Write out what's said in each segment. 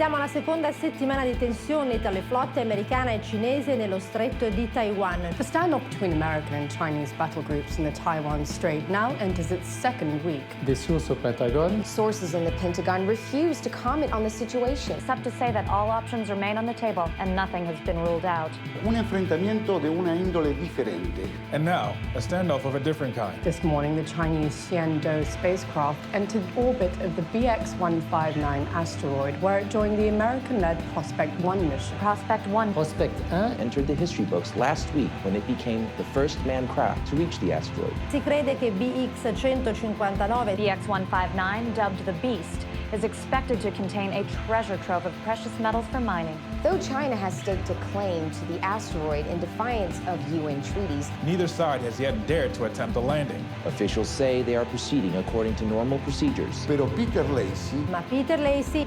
Siamo alla seconda settimana di tensioni tra le flotte americana e cinese nello stretto di Taiwan. The standoff between American and Chinese battle groups in the Taiwan Strait now enters its second week. Des sources au Pentagone. Sources in the Pentagon refuse to comment on the situation. Except to say that all options remain on the table and nothing has been ruled out. Un enfrentamiento de una índole diferente. And now, a standoff of a different kind. This morning, the Chinese Xiando spacecraft entered orbit of the BX-159 asteroid, where it joined the American-led Prospect 1 mission. Prospect 1. Prospect 1 entered the history books last week when it became the first manned craft to reach the asteroid. Si crede che BX-159, BX-159, dubbed the Beast, is expected to contain a treasure trove of precious metals for mining. Though China has staked a claim to the asteroid in defiance of UN treaties, Neither side has yet dared to attempt a landing. Officials say they are proceeding according to normal procedures. Pero Peter Lacey, ma Peter Lacey,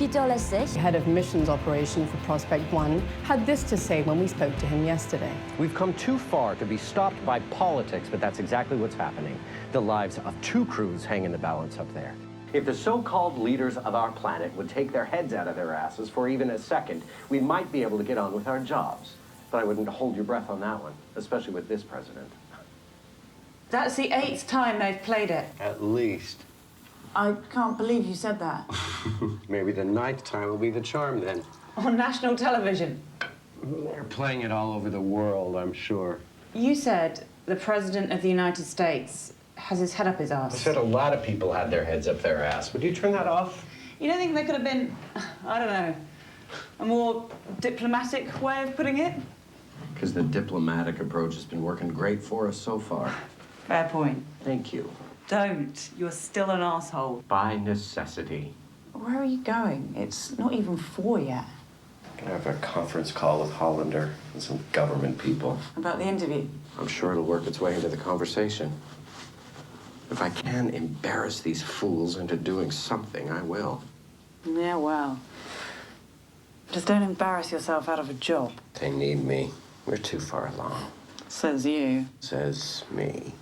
Head of missions operation for Prospect 1, had this to say when we spoke to him yesterday. We've come too far to be stopped by politics, but that's exactly what's happening. The lives of two crews hang in the balance up there. If the so-called leaders of our planet would take their heads out of their asses for even a second, we might be able to get on with our jobs. But I wouldn't hold your breath on that one, especially with this president. That's the 8th time they've played it. At least. I can't believe you said that. Maybe the 9th time will be the charm then. On national television. They're playing it all over the world, I'm sure. You said the President of the United States has his head up his I ass. said a lot of people had their heads up their ass. Would you turn that off? You don't think there could have been, I don't know, a more diplomatic way of putting it? Because the diplomatic approach has been working great for us so far. Fair point. Thank you. Don't. You're still an asshole. By necessity. Where are you going? It's not even 4 yet. I'm gonna have a conference call with Hollander and some government people. About the interview. I'm sure it'll work its way into the conversation. If I can embarrass these fools into doing something, I will. Yeah, well. Just don't embarrass yourself out of a job. They need me. We're too far along. Says you. Says me.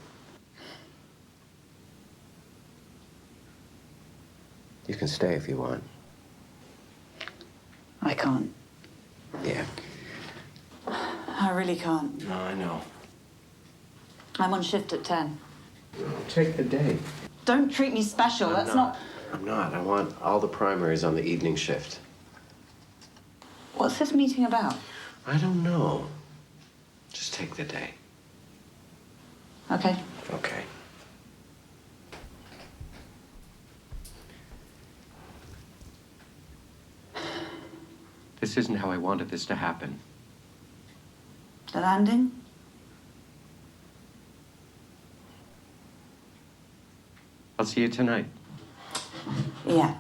You can stay if you want. I can't. Yeah. I really can't. No, I know. I'm on shift at 10. Take the day. Don't treat me special. That's not... I'm not. I want all the primaries on the evening shift. What's this meeting about? I don't know. Just take the day. Okay. Okay. This isn't how I wanted this to happen. The landing? I'll see you tonight. Yeah.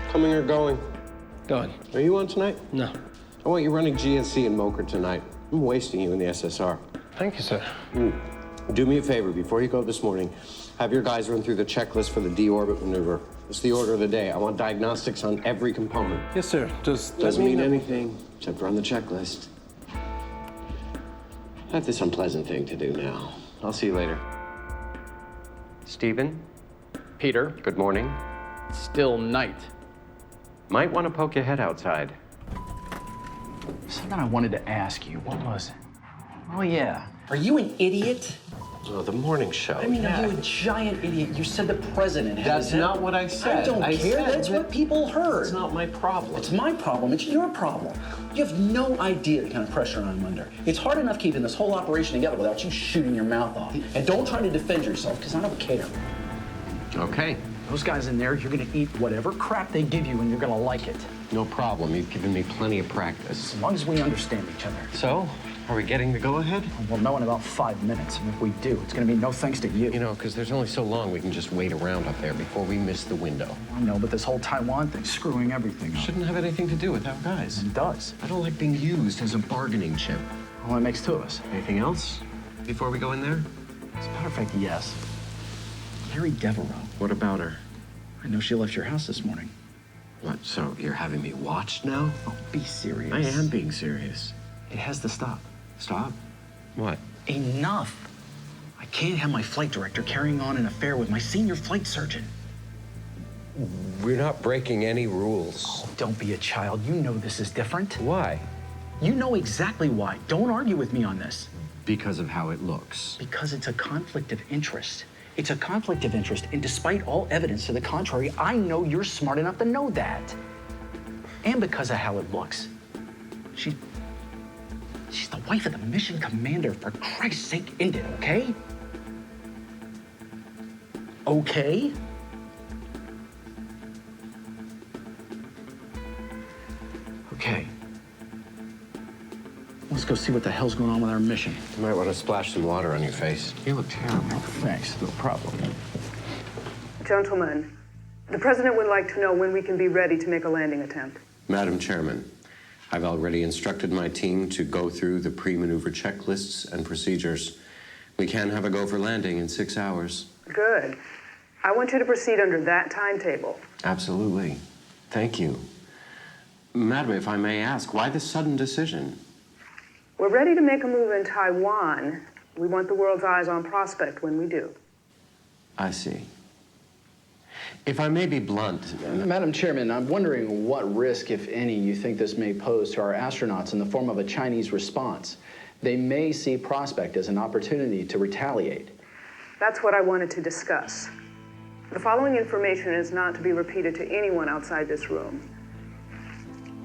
Coming or going? Going. Are you on tonight? No. I want you running GNC in Mocha tonight. I'm wasting you in the SSR. Thank you, sir. Do me a favor, before you go this morning, have your guys run through the checklist for the deorbit maneuver. It's the order of the day. I want diagnostics on every component. Yes, sir. Just Doesn't mean anything, except run the checklist. I have this unpleasant thing to do now. I'll see you later. Stephen? Peter, Good morning. still night. Might want to poke your head outside. Something I wanted to ask you. What was it? Oh, yeah. Are you an idiot? Oh, the morning show. I mean, are you a giant idiot? You said the president had That's his head- not what I said. I don't care. That's said what people heard. It's not my problem. It's my problem. It's your problem. You have no idea the kind of pressure I'm under. It's hard enough keeping this whole operation together without you shooting your mouth off. And don't try to defend yourself, because I don't care. Okay. Those guys in there, you're going to eat whatever crap they give you, and you're going to like it. No problem. You've given me plenty of practice. As long as we understand each other. So, are we getting the go-ahead? We'll know in about 5 minutes, and if we do, it's going to be no thanks to you. You know, because there's only so long we can just wait around up there before we miss the window. I know, but this whole Taiwan thing's screwing everything up. Shouldn't have anything to do with our guys. It does. I don't like being used as a bargaining chip. Well, it makes two of us. Anything else before we go in there? As a matter of fact, yes. Carrie Devereaux. What about her? I know she left your house this morning. What, so you're having me watched now? Oh, be serious. I am being serious. It has to stop. Stop? What? Enough. I can't have my flight director carrying on an affair with my senior flight surgeon. We're not breaking any rules. Oh, don't be a child. You know this is different. Why? You know exactly why. Don't argue with me on this. Because of how it looks. Because it's a conflict of interest. It's a conflict of interest, and despite all evidence to the contrary, I know you're smart enough to know that. And because of how it looks. She's the wife of the mission commander. For Christ's sake, end it, okay? Okay? Okay. Let's go see what the hell's going on with our mission. You might want to splash some water on your face. You look terrible. Thanks, no problem. Gentlemen, the President would like to know when we can be ready to make a landing attempt. Madam Chairman, I've already instructed my team to go through the pre-maneuver checklists and procedures. We can have a go for landing in 6 hours. Good. I want you to proceed under that timetable. Absolutely. Thank you. Madam, if I may ask, why this sudden decision? We're ready to make a move in Taiwan. We want the world's eyes on Prospect when we do. I see. If I may be blunt... Madam Chairman, I'm wondering what risk, if any, you think this may pose to our astronauts in the form of a Chinese response. They may see Prospect as an opportunity to retaliate. That's what I wanted to discuss. The following information is not to be repeated to anyone outside this room.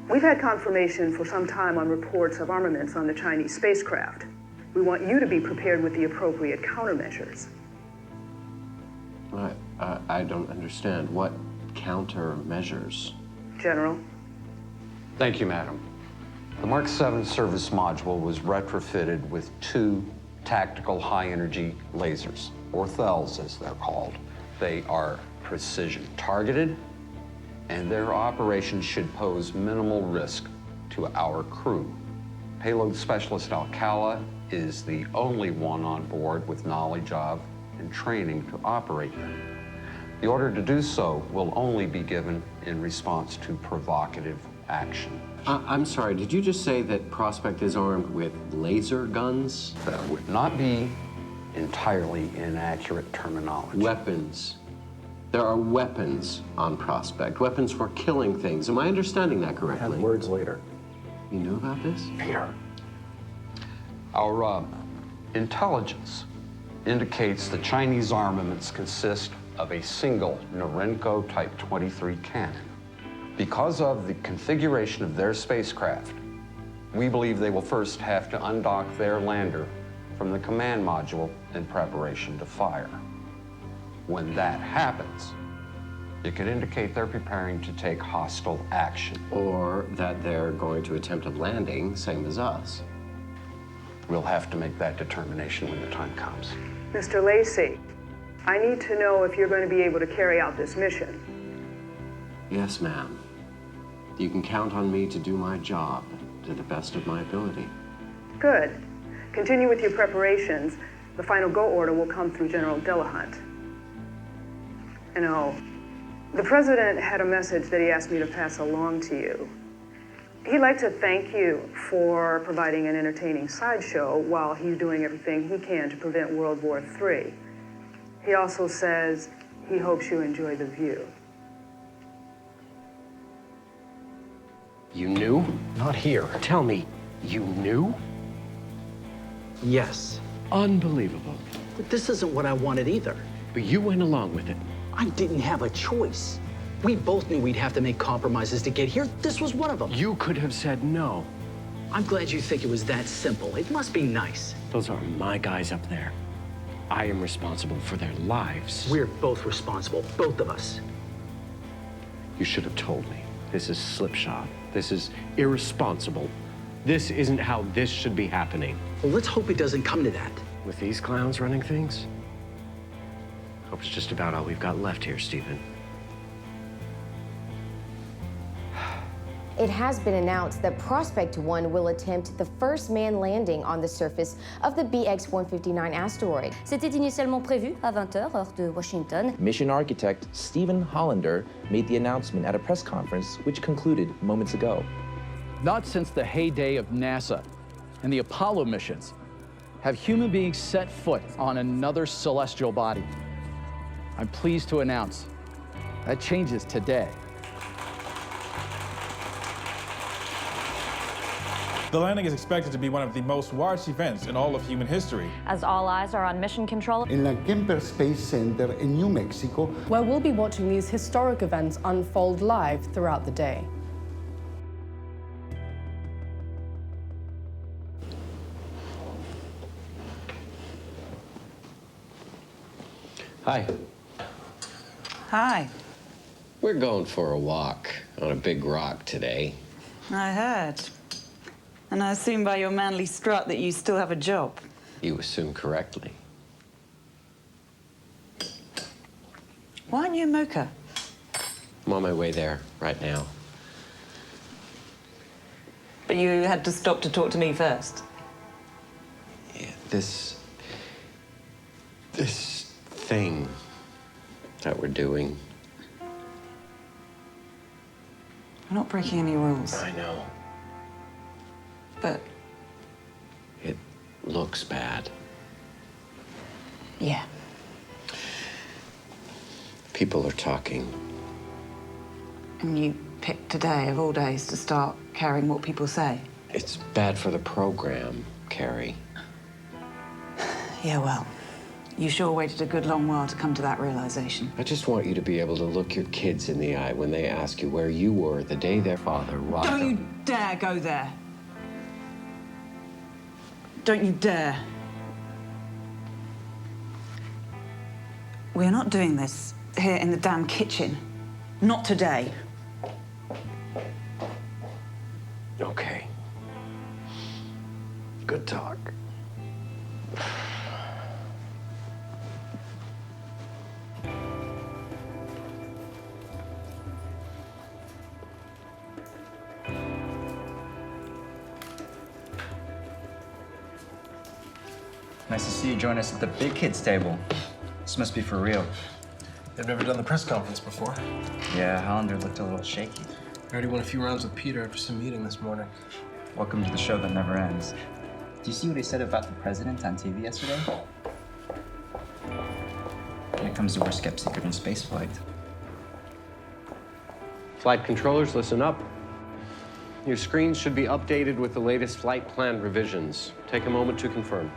We've had confirmation for some time on reports of armaments on the Chinese spacecraft. We want you to be prepared with the appropriate countermeasures. I don't understand. What countermeasures? General? Thank you, Madam. The Mark 7 service module was retrofitted with 2 tactical high-energy lasers, or THELs as they're called. They are precision targeted, and their operation should pose minimal risk to our crew. Payload specialist Alcala is the only one on board with knowledge of and training to operate them. The order to do so will only be given in response to provocative action. I'm sorry, did you just say that Prospect is armed with laser guns? That would not be entirely inaccurate terminology. Weapons. There are weapons on Prospect, weapons for killing things. Am I understanding that correctly? Have words later. You knew about this? Peter. Our intelligence indicates the Chinese armaments consist of a single Norenko Type 23 cannon. Because of the configuration of their spacecraft, we believe they will first have to undock their lander from the command module in preparation to fire. When that happens, it could indicate they're preparing to take hostile action. Or that they're going to attempt a landing, same as us. We'll have to make that determination when the time comes. Mr. Lacey, I need to know if you're going to be able to carry out this mission. Yes, ma'am. You can count on me to do my job to the best of my ability. Good. Continue with your preparations. The final go order will come through General Delahunt. And oh, the President had a message that he asked me to pass along to you. He'd like to thank you for providing an entertaining sideshow while he's doing everything he can to prevent World War III. He also says he hopes you enjoy the view. You knew? Not here. Tell me, you knew? Yes. Unbelievable. But this isn't what I wanted either. But you went along with it. I didn't have a choice. We both knew we'd have to make compromises to get here. This was one of them. You could have said no. I'm glad you think it was that simple. It must be nice. Those are my guys up there. I am responsible for their lives. We're both responsible, both of us. You should have told me. This is slipshod. This is irresponsible. This isn't how this should be happening. Well, let's hope it doesn't come to that. With these clowns running things? Hope it's just about all we've got left here, Stephen. It has been announced that Prospect 1 will attempt the first manned landing on the surface of the BX-159 asteroid. C'était initialement prévu à 20h, heure de Washington. Mission architect Stephen Hollander made the announcement at a press conference which concluded moments ago. Not since the heyday of NASA and the Apollo missions have human beings set foot on another celestial body. I'm pleased to announce that changes today. The landing is expected to be one of the most watched events in all of human history. As all eyes are on mission control En la Kemper Space Center in New Mexico, where we'll be watching these historic events unfold live throughout the day. Hi. Hi. We're going for a walk on a big rock today. I heard. And I assume by your manly strut that you still have a job. You assume correctly. Why aren't you in Mocha? I'm on my way there right now. But you had to stop to talk to me first. Yeah, this thing that we're doing. We're not breaking any rules. I know. But it looks bad. Yeah. People are talking. And you picked today of all days to start caring what people say. It's bad for the program, Carrie. Yeah, well, you sure waited a good long while to come to that realization. I just want you to be able to look your kids in the eye when they ask you where you were the day their father robbed them. Don't you dare go there. Don't you dare. We're not doing this here in the damn kitchen. Not today. Okay. Good talk. Nice to see you join us at the big kids table. This must be for real. They've never done the press conference before. Yeah, Hollander looked a little shaky. I already won a few rounds with Peter after some meeting this morning. Welcome to the show that never ends. Do you see what he said about the president on TV yesterday? Here comes the worst kept secret in spaceflight. Flight controllers, listen up. Your screens should be updated with the latest flight plan revisions. Take a moment to confirm.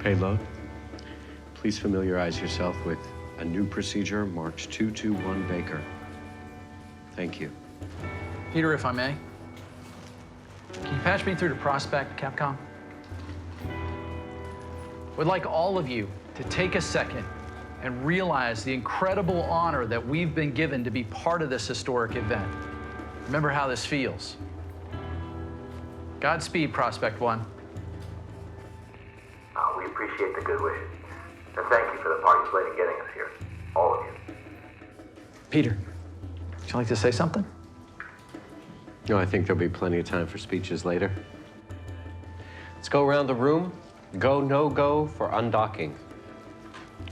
Payload, please familiarize yourself with a new procedure marked 221 Baker. Thank you. Peter, if I may, can you patch me through to Prospect, Capcom? Would like all of you to take a second and realize the incredible honor that we've been given to be part of this historic event. Remember how this feels. Godspeed, Prospect One. We appreciate the good wishes. And thank you for the part you played in getting us here. All of you. Peter, would you like to say something? No, I think there'll be plenty of time for speeches later. Let's go around the room. Go, no go for undocking.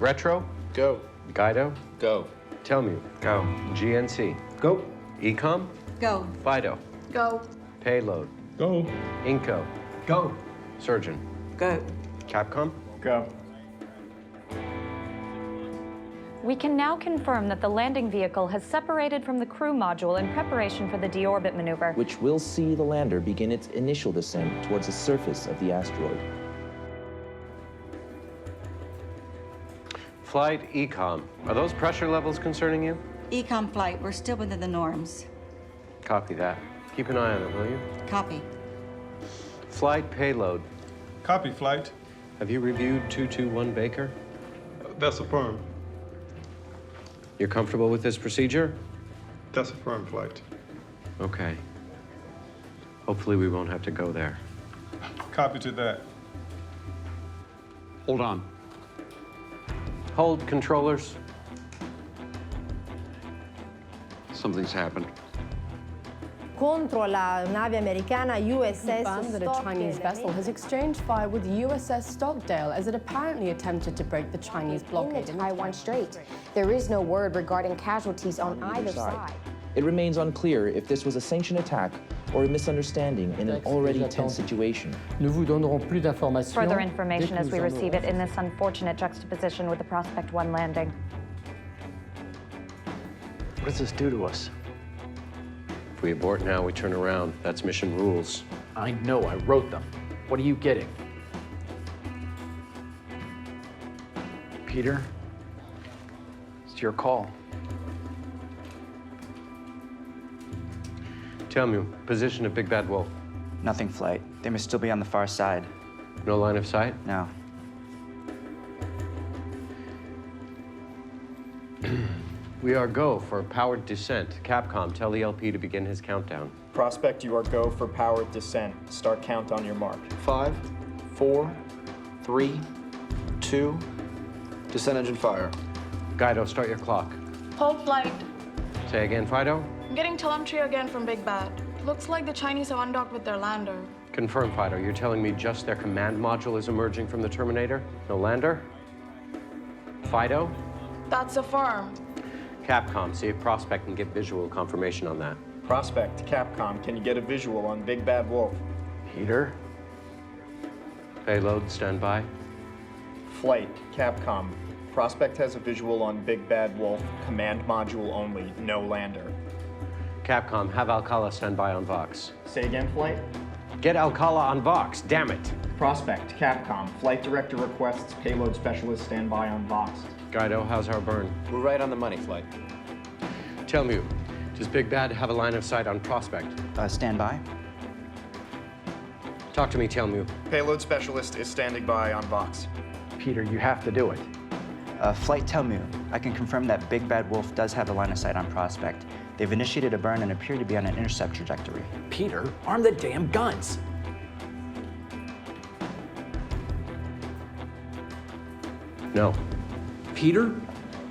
Retro? Go. Guido? Go. Tell me. Go. GNC? Go. Ecom? Go. Fido? Go. Payload? Go. Inco? Go. Surgeon? Go. Capcom? Go. We can now confirm that the landing vehicle has separated from the crew module in preparation for the deorbit maneuver, which will see the lander begin its initial descent towards the surface of the asteroid. Flight Ecom. Are those pressure levels concerning you? Ecom flight, we're still within the norms. Copy that. Keep an eye on it, will you? Copy. Flight Payload. Copy, Flight. Have you reviewed 221 Baker? That's affirmed. You're comfortable with this procedure? That's affirmed, Flight. Okay. Hopefully we won't have to go there. Copy to that. Hold on. Hold, controllers. Something's happened. Contro la nave americana USS Confirmed that a Chinese vessel has exchanged fire with USS Stockdale as it apparently attempted to break the Chinese blockade in the Taiwan Strait. There is no word regarding casualties on either side. It remains unclear if this was a sanctioned attack or a misunderstanding in an already tense situation. Nous vous donnerons plus d'informations. Further information as we receive it in this unfortunate juxtaposition with the Prospect 1 landing. What does this do to us? If we abort now, we turn around. That's mission rules. I know, I wrote them. What are you getting? Peter, it's your call. Tell me, position of Big Bad Wolf. Nothing, Flight. They must still be on the far side. No line of sight? No. We are go for powered descent. Capcom, tell ELP to begin his countdown. Prospect, you are go for powered descent. Start count on your mark. 5, 4, 3, 2, descent engine fire. Guido, start your clock. Hold flight. Say again, Fido. I'm getting telemetry again from Big Bad. Looks like the Chinese have undocked with their lander. Confirm, Fido. You're telling me just their command module is emerging from the Terminator? No lander? Fido? That's a firm. Capcom, see if Prospect can get visual confirmation on that. Prospect, Capcom, can you get a visual on Big Bad Wolf? Peter? Payload, stand by. Flight, Capcom. Prospect has a visual on Big Bad Wolf, command module only, no lander. Capcom, have Alcala stand by on Vox. Say again, Flight? Get Alcala on Vox, damn it! Prospect, Capcom. Flight Director requests payload specialist stand by on Vox. Guido, how's our burn? We're right on the money, Flight. Tell me, does Big Bad have a line of sight on Prospect? Stand by. Talk to me, Telmu. Payload specialist is standing by on Vox. Peter, you have to do it. Flight Telmu, I can confirm that Big Bad Wolf does have a line of sight on Prospect. They've initiated a burn and appear to be on an intercept trajectory. Peter, arm the damn guns. No. Peter?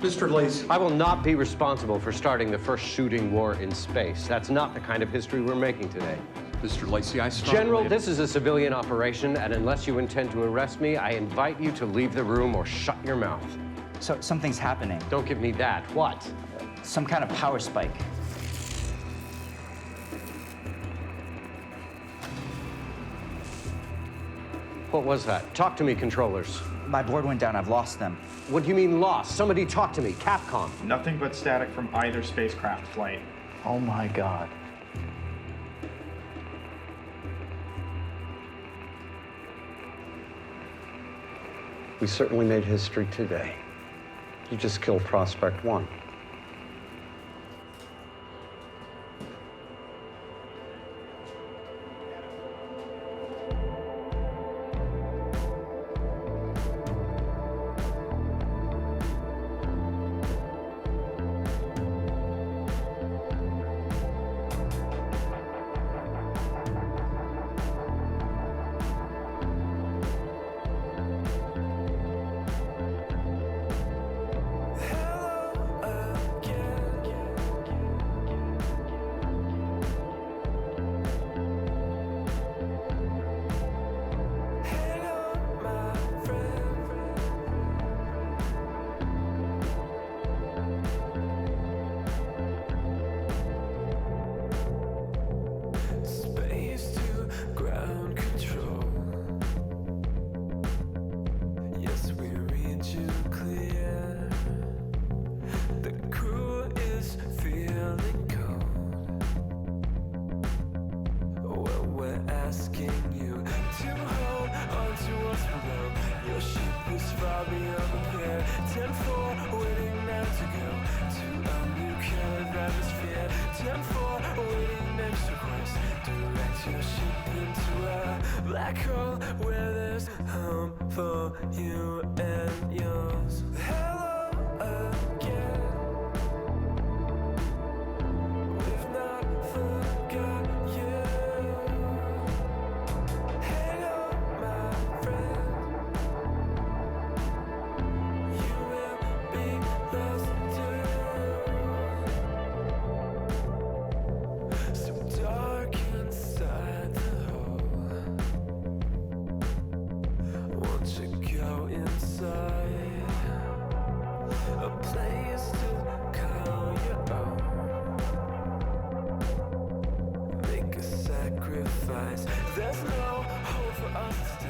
Mr. Lacey. I will not be responsible for starting the first shooting war in space. That's not the kind of history we're making today. Mr. Lacey, I strongly... General, this is a civilian operation, and unless you intend to arrest me, I invite you to leave the room or shut your mouth. So something's happening. Don't give me that. What? Some kind of power spike. What was that? Talk to me, controllers. My board went down. I've lost them. What do you mean lost? Somebody talk to me. Capcom. Nothing but static from either spacecraft, Flight. Oh my God. We certainly made history today. You just killed Prospect 1. Black hole where there's home for you and yours. Hello again. We've not forgot you. Hang on, my friend. You will be lost too. So dark inside the hole. Won't you go inside? sacrifice. There's no hope for us.